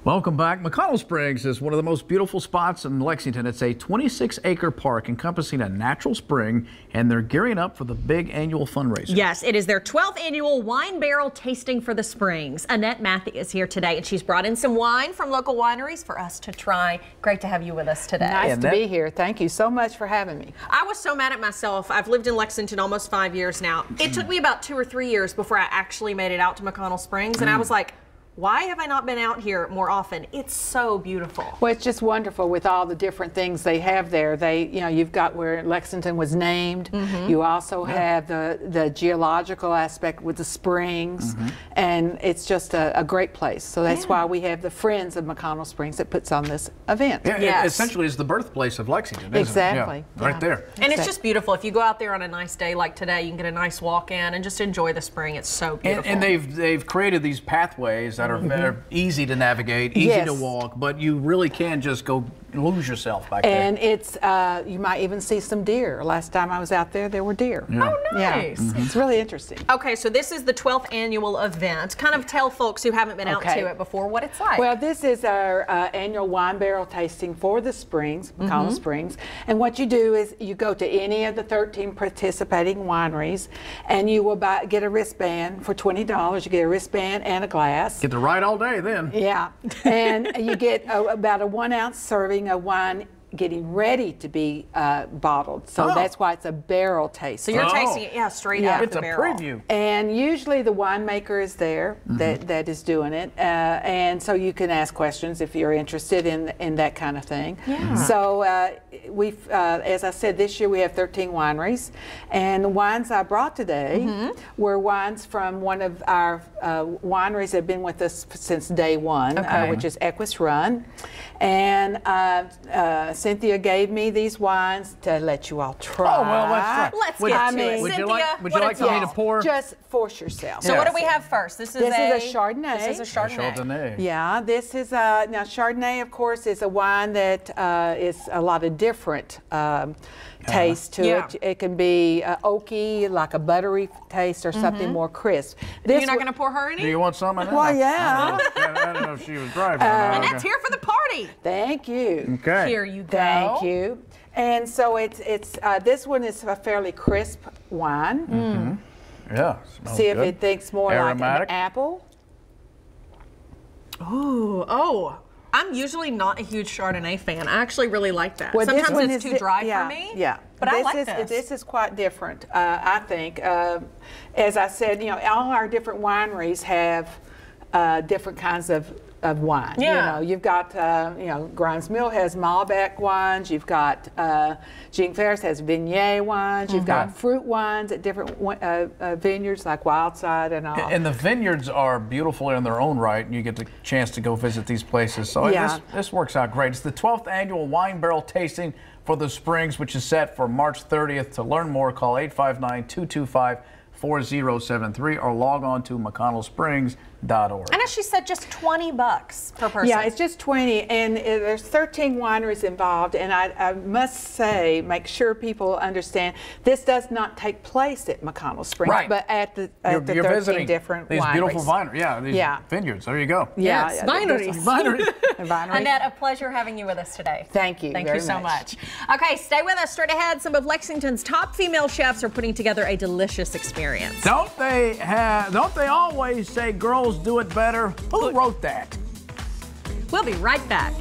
Welcome back. McConnell Springs is one of the most beautiful spots in Lexington. It's a 26-acre park encompassing a natural spring, and they're gearing up for the big annual fundraiser. Yes, it is their 12th annual wine barrel tasting for the Springs. Annette Matthew is here today, and she's brought in some wine from local wineries for us to try. Great to have you with us today. Nice to be here. Thank you so much for having me. I was so mad at myself. I've lived in Lexington almost 5 years now. It took me about 2 or 3 years before I actually made it out to McConnell Springs, and I was like, why have I not been out here more often? It's so beautiful. Well, it's just wonderful with all the different things they have there. You've got where Lexington was named. You also have the geological aspect with the springs, and it's just a great place. So that's why we have the Friends of McConnell Springs that puts on this event. Yeah, essentially it's the birthplace of Lexington, isn't exactly. it? Yeah, right there. And it's just beautiful. If you go out there on a nice day like today, you can get a nice walk in and just enjoy the spring. It's so beautiful. And they've created these pathways that are easy to navigate, easy to walk, but you really can just go lose yourself back there. And it's you might even see some deer. Last time I was out there, there were deer. Oh, nice. It's really interesting. Okay, so this is the 12th annual event. Kind of tell folks who haven't been out to it before what it's like. Well, this is our annual wine barrel tasting for the Springs, McConnell Springs. And what you do is you go to any of the 13 participating wineries, and you will get a wristband for $20. You get a wristband and a glass. Get to ride all day then. Yeah, and you get about a 1 ounce serving of wine getting ready to be bottled. So that's why it's a barrel taste. So you're tasting it, straight out of the barrel. It's a preview. And usually the winemaker is there that is doing it. And so you can ask questions if you're interested in that kind of thing. Yeah. So as I said, this year we have 13 wineries. And the wines I brought today were wines from one of our wineries that have been with us since day one, which is Equus Run. And Cynthia gave me these wines to let you all try. Oh, well, let's try. Let's get to it. Would Cynthia, you like for me to pour? Just force yourself. So what do we have first? This is a Chardonnay. This is a Chardonnay. Yeah, this is now Chardonnay, of course, is a wine that is a lot of different taste to it. It can be oaky, like a buttery taste, or something more crisp. You're not going to pour her any? Do you want some of that? Well, yeah. I don't know if she was driving. And that's here for the party. Thank you. Okay. Here you go. Thank you. And so it's this one is a fairly crisp wine. Yeah. See if it thinks more aromatic. like an apple. Oh. I'm usually not a huge Chardonnay fan. I actually really like that. Well, sometimes it's too dry for me. Yeah. But I like this. This is quite different, I think. As I said, all our different wineries have different kinds of wine. Yeah. You've got, Grimes Mill has Malbec wines. You've got, Jean Ferris has Viognier wines. You've got fruit wines at different vineyards like Wildside and all. And the vineyards are beautiful in their own right, and you get the chance to go visit these places. So this works out great. It's the 12th annual wine barrel tasting for the Springs, which is set for March 30th. To learn more, call 859-225-4073 or log on to McConnellsprings.org. And as she said, just $20 per person. Yeah, it's just 20, and there's 13 wineries involved. And I must say, make sure people understand, this does not take place at McConnell Springs, but at the 13 different these wineries. beautiful wineries, these vineyards. There you go. Yes, wineries. Wineries. Annette, a pleasure having you with us today. Thank you. Thank you so much. Okay, stay with us. Straight ahead, some of Lexington's top female chefs are putting together a delicious experience. Don't they always say girls do it better? Who wrote that? We'll be right back.